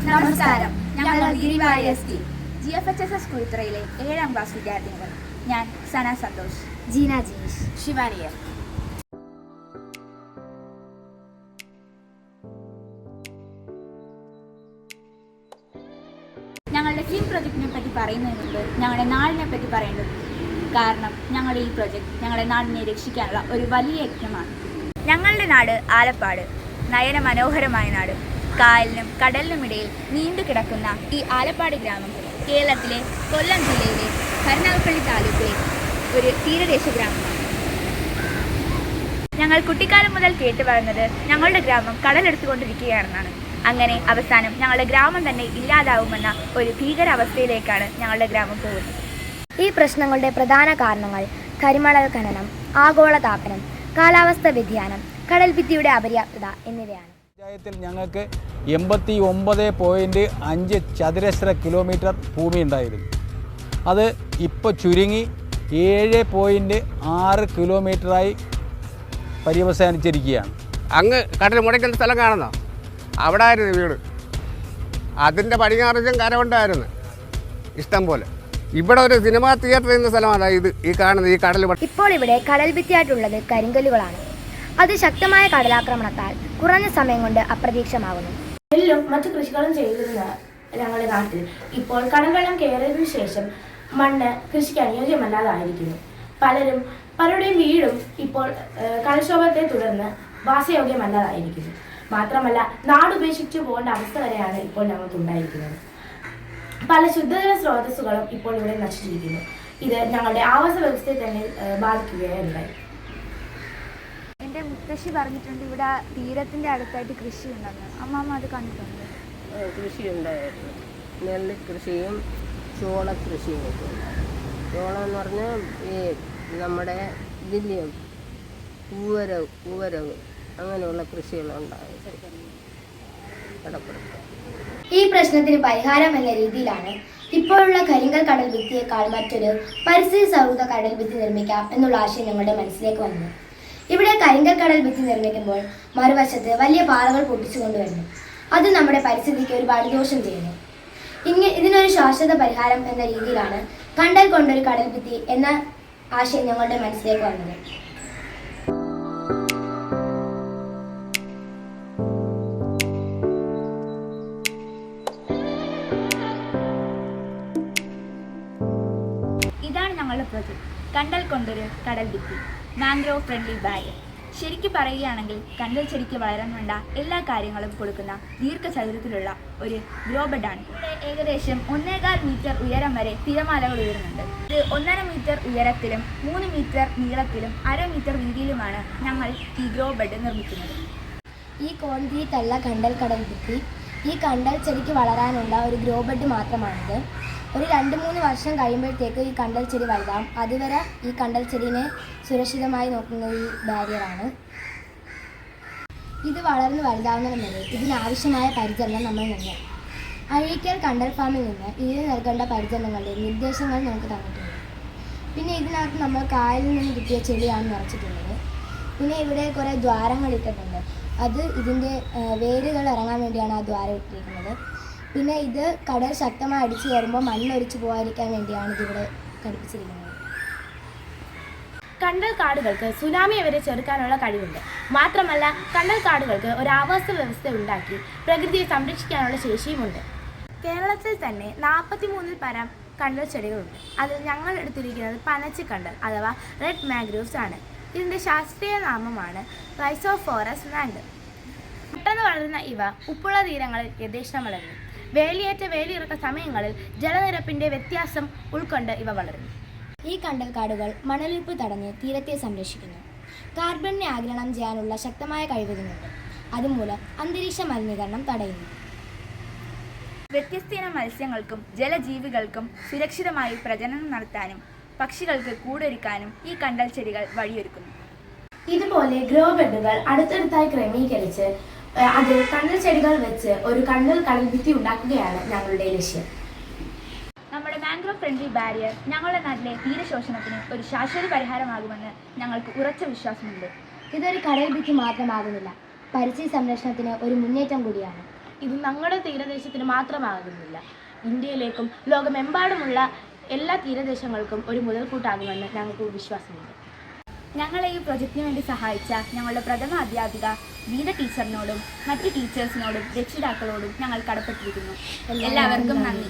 നമസ്കാരം. ഞങ്ങൾ ഗിരിവാരി S GFHSS കുഴിത്തുറയിലെ 7ാം class വിദ്യാർത്ഥിനികൾ. ഞാൻ സന സന്തോഷ്, ജീന ജീഷ്, ശിവാനിയ. ഞങ്ങളുടെ ഫിലിം പ്രൊജക്റ്റിനെ പറ്റി പറയുന്നതിന് മുമ്പ് ഞങ്ങളുടെ നാടിനെ പറ്റി പറയേണ്ടത്. കാരണം ഞങ്ങളുടെ ഈ പ്രൊജക്റ്റ് ഞങ്ങളുടെ നാടിനെ രക്ഷിക്കാനുള്ള ഒരു വലിയ യജ്ഞമാണ്. ഞങ്ങളുടെ നാട് ആലപ്പാട്, നയന മനോഹരമായ നാട്. കായലിനും കടലിനുമിടയിൽ നീണ്ടു കിടക്കുന്ന ഈ ആലപ്പാട് ഗ്രാമം കേരളത്തിലെ കൊല്ലം ജില്ലയിലെ കരുനാഗപ്പള്ളി താലൂക്കിലെ ഒരു തീരദേശ ഗ്രാമമാണ്. ഞങ്ങൾ കുട്ടിക്കാലം മുതൽ കേട്ടു പറയുന്നത് ഞങ്ങളുടെ ഗ്രാമം കടലെടുത്തുകൊണ്ടിരിക്കുകയാണെന്നാണ്. അങ്ങനെ അവസാനം ഞങ്ങളുടെ ഗ്രാമം തന്നെ ഇല്ലാതാവുമെന്ന ഒരു ഭീകരാവസ്ഥയിലേക്കാണ് ഞങ്ങളുടെ ഗ്രാമം പോകുന്നത്. ഈ പ്രശ്നങ്ങളുടെ പ്രധാന കാരണങ്ങൾ കരിമണൽ ഖനനം, ആഗോളതാപനം, കാലാവസ്ഥാ വ്യതിയാനം, കടൽഭിത്തിയുടെ അപര്യാപ്തത എന്നിവയാണ്. പഞ്ചായത്തിൽ ഞങ്ങൾക്ക് 89.5 ചതുരശ്ര കിലോമീറ്റർ ഭൂമി ഉണ്ടായിരുന്നു. അത് ഇപ്പോൾ ചുരുങ്ങി 7.6 കിലോമീറ്ററായി പര്യവസാനിച്ചിരിക്കുകയാണ്. അങ്ങ് കടൽ മുടയ്ക്കുന്ന സ്ഥലം കാണുന്നോ? അവിടെ ആയിരുന്നു വീട്. അതിൻ്റെ പടിഞ്ഞാറും കരമുണ്ടായിരുന്നു ഇഷ്ടം പോലെ. ഇവിടെ ഒരു സിനിമാ തിയേറ്റർ എന്ന സ്ഥലമാണ് ഈ കാണുന്നത്, ഈ കടൽ. ഇപ്പോൾ ഇവിടെ കടൽ ഭിത്തിയായിട്ടുള്ളത് കരിങ്കല്ലുകളാണ്. അത് ശക്തമായ കടലാക്രമണത്താൽ കുറഞ്ഞ സമയം കൊണ്ട് അപ്രത്യക്ഷമാകുന്നു. നെല്ലും മറ്റു കൃഷികളും ചെയ്തിരുന്ന ഞങ്ങളുടെ നാട്ടിൽ ഇപ്പോൾ കടൽവെള്ളം കയറിയതിനു ശേഷം മണ്ണ് കൃഷിക്ക് അനുയോജ്യമല്ലാതായിരിക്കുന്നു. പലരുടെയും വീടും ഇപ്പോൾ കടൽക്ഷോഭത്തെ തുടർന്ന് വാസയോഗ്യമല്ലാതായിരിക്കുന്നു. മാത്രമല്ല, നാടുപേക്ഷിച്ചു പോകേണ്ട അവസ്ഥ വരെയാണ് ഇപ്പോൾ ഞങ്ങൾക്ക് ഉണ്ടായിരിക്കുന്നത്. പല ശുദ്ധജല സ്രോതസ്സുകളും ഇപ്പോൾ ഇവിടെ നശിച്ചിരിക്കുന്നു. ഇത് ഞങ്ങളുടെ ആവാസ വ്യവസ്ഥയെ തന്നെ ബാധിക്കുകയുണ്ടായി. എൻ്റെ മുത്തശ്ശി പറഞ്ഞിട്ടുണ്ട് ഇവിടെ തീരത്തിൻ്റെ അടുത്തായിട്ട് കൃഷി ഉണ്ടെന്ന്. അമ്മാമ്മ അത് കണ്ടിട്ടുണ്ട്? കൃഷിയുണ്ടായിരുന്നു. നെല്ല് കൃഷിയും ചോളക്കൃഷിയും ഒക്കെ ഉണ്ടായിരുന്നു. ചോളം എന്ന് പറഞ്ഞാൽ ഈ നമ്മുടെ ഇതിലും പൂവരവ് അങ്ങനെയുള്ള കൃഷികളുണ്ടായിരുന്നു കടപ്പുറത്ത്. ഈ പ്രശ്നത്തിന് പരിഹാരം എന്ന രീതിയിലാണ് ഇപ്പോഴുള്ള കരിങ്കൽ കടൽ ഭിത്തിയേക്കാൾ മറ്റൊരു പരിസ്ഥിതി സൗഹൃദ കടൽ ഭിത്തി നിർമ്മിക്കാം എന്നുള്ള ആശയം ഞങ്ങളുടെ മനസ്സിലേക്ക് വന്നു. ഇവിടെ കരിങ്കൽ കടൽ ഭിത്തി നിർമ്മിക്കുമ്പോൾ മറുവശത്ത് വലിയ പാറകൾ പൊട്ടിച്ചുകൊണ്ടുവരുന്നു. അത് നമ്മുടെ പരിസ്ഥിതിക്ക് ഒരുപാട് ദോഷം ചെയ്യുന്നു. ഇതിനൊരു ശാശ്വത പരിഹാരം എന്ന രീതിയിലാണ് കണ്ടൽ കൊണ്ടൊരു കടൽ ഭിത്തി എന്ന ആശയം ഞങ്ങളുടെ മനസ്സിലേക്ക് വന്നത്. ഇതാണ് ഞങ്ങളുടെ പ്രൊജക്റ്റ്, കണ്ടൽ കൊണ്ടൊരു കടൽ ഭിത്തി, മാംഗ്രോവ് ഫ്രണ്ട്ലി ബാരിയർ. ശരിക്കും പറയുകയാണെങ്കിൽ കണ്ടൽ ചെടിക്ക് വളരാൻ വേണ്ട എല്ലാ കാര്യങ്ങളും കൊടുക്കുന്ന ദീർഘചതുരത്തിലുള്ള ഒരു ഗ്രോ ബെഡാണ്. ഏകദേശം 1.25 മീറ്റർ ഉയരം വരെ തിരമാലകൾ ഉയരുന്നുണ്ട്. ഇത് 1.5 മീറ്റർ ഉയരത്തിലും 3 മീറ്റർ നീളത്തിലും 1/2 മീറ്റർ വീതിയിലുമാണ് ഞങ്ങൾ ഈ ഗ്രോ ബെഡ് നിർമ്മിക്കുന്നത്. ഈ കോൺക്രീറ്റ് അല്ല കണ്ടൽ കടൽ ഭിത്തി. ഈ കണ്ടൽ ചെടിക്ക് വളരാനുള്ള ഒരു ഗ്രോ ബെഡ് മാത്രമാണിത്. ഒരു 2-3 വർഷം കഴിയുമ്പോഴത്തേക്ക് ഈ കണ്ടൽ ചെടി വലുതാം. അതുവരെ ഈ കണ്ടൽ ചെടീനെ സുരക്ഷിതമായി നോക്കുന്ന ഈ ബാരിയറാണ്. ഇത് വളർന്ന് വലുതാവുന്നതിന് വരെ ഇതിനാവശ്യമായ പരിചരണം നമ്മൾ നൽകണം. അഴീക്കൽ കണ്ടൽ ഫാമിൽ നിന്ന് ഇതിന് നൽകേണ്ട പരിചരണങ്ങളുടെ നിർദ്ദേശങ്ങൾ നമുക്ക് തന്നിട്ടുണ്ട്. പിന്നെ ഇതിനകത്ത് നമ്മൾ കായലിൽ നിന്ന് കിട്ടിയ ചെടിയാണ് നിറച്ചിട്ടുള്ളത്. പിന്നെ ഇവിടെ കുറേ ദ്വാരങ്ങൾ ഇട്ടിട്ടുണ്ട്. അത് ഇതിൻ്റെ വേരുകൾ ഇറങ്ങാൻ വേണ്ടിയാണ് ആ ദ്വാരം ഇട്ടിരിക്കുന്നത്. പിന്നെ ഇത് കടൽ ശക്തമായി അടിച്ചു കയറുമ്പോൾ മണ്ണൊലിച്ചു പോകാതിരിക്കാൻ വേണ്ടിയാണ് ഇതിവിടെ ഘടിപ്പിച്ചിരിക്കുന്നത്. കണ്ടൽ കാടുകൾക്ക് സുനാമിയെ വരെ ചെറുക്കാനുള്ള കഴിവുണ്ട്. മാത്രമല്ല, കണ്ടൽ കാടുകൾക്ക് ഒരു ആവാസ വ്യവസ്ഥ ഉണ്ടാക്കി പ്രകൃതിയെ സംരക്ഷിക്കാനുള്ള ശേഷിയുമുണ്ട്. കേരളത്തിൽ തന്നെ 43 പരം കണ്ടൽ ചെടികളുണ്ട്. അതിൽ ഞങ്ങൾ എടുത്തിരിക്കുന്നത് പനച്ചിക്കണ്ടൽ അഥവാ റെഡ് മാംഗ്രോവ്സ് ആണ്. ഇതിൻ്റെ ശാസ്ത്രീയ നാമമാണ് റൈസോഫോറസ് മാംഗ്രോവ്. പെട്ടെന്ന് വളരുന്ന ഇവ ഉപ്പുള്ള തീരങ്ങളിൽ യഥേഷ്ടം വളരുന്നു. വേലിയിറക്ക സമയങ്ങളിൽ ജലനിരപ്പിൻ്റെ വ്യത്യാസം ഉൾക്കൊണ്ട് ഇവ വളരുന്നു. ഈ കണ്ടൽ കാടുകൾ മണലൊലിപ്പ് തടഞ്ഞ് തീരത്തെ സംരക്ഷിക്കുന്നു. കാർബണിനെ ആഗിരണം ചെയ്യാനുള്ള ശക്തമായ കഴിവുകളുണ്ട്. അതുമൂലം അന്തരീക്ഷ മലിനീകരണം തടയുന്നു. വ്യത്യസ്തയിനം മത്സ്യങ്ങൾക്കും ജലജീവികൾക്കും സുരക്ഷിതമായി പ്രജനനം നടത്താനും പക്ഷികൾക്ക് കൂടൊരുക്കാനും ഈ കണ്ടൽ ചെടികൾ വഴിയൊരുക്കുന്നു. ഇതുപോലെ ഗ്രോ ബെഡുകൾ അടുത്തടുത്തായി ക്രമീകരിച്ച് അതിൽ കണ്ടൽ ചെടികൾ വെച്ച് ഒരു കണ്ടൽ കടൽ ഭിത്തി ഉണ്ടാക്കുകയാണ് ഞങ്ങളുടെ ലക്ഷ്യം. നമ്മുടെ മാംഗ്രോവ് ഫ്രണ്ട്ലി ബാരിയർ ഞങ്ങളുടെ നാട്ടിലെ തീരശോഷണത്തിന് ഒരു ശാശ്വത പരിഹാരമാകുമെന്ന് ഞങ്ങൾക്ക് ഉറച്ച വിശ്വാസമുണ്ട്. ഇതൊരു കടൽ ഭിത്തി മാത്രമാകുന്നില്ല, പരിസ്ഥിതി സംരക്ഷണത്തിന് ഒരു മുന്നേറ്റം കൂടിയാണ്. ഇത് ഞങ്ങളുടെ തീരദേശത്തിന് മാത്രമാകുന്നില്ല, ഇന്ത്യയിലേക്കും ലോകമെമ്പാടുമുള്ള എല്ലാ തീരദേശങ്ങൾക്കും ഒരു മുതൽക്കൂട്ടാകുമെന്ന് ഞങ്ങൾക്ക് വിശ്വാസമുണ്ട്. ഞങ്ങളെ ഈ പ്രൊജക്റ്റിന് വേണ്ടി സഹായിച്ച ഞങ്ങളുടെ പ്രഥമ അധ്യാപിക ഗീത ടീച്ചറിനോടും മറ്റ് ടീച്ചേഴ്സിനോടും രക്ഷിതാക്കളോടും ഞങ്ങൾ കടപ്പെട്ടിരിക്കുന്നു. എല്ലാവർക്കും നന്ദി.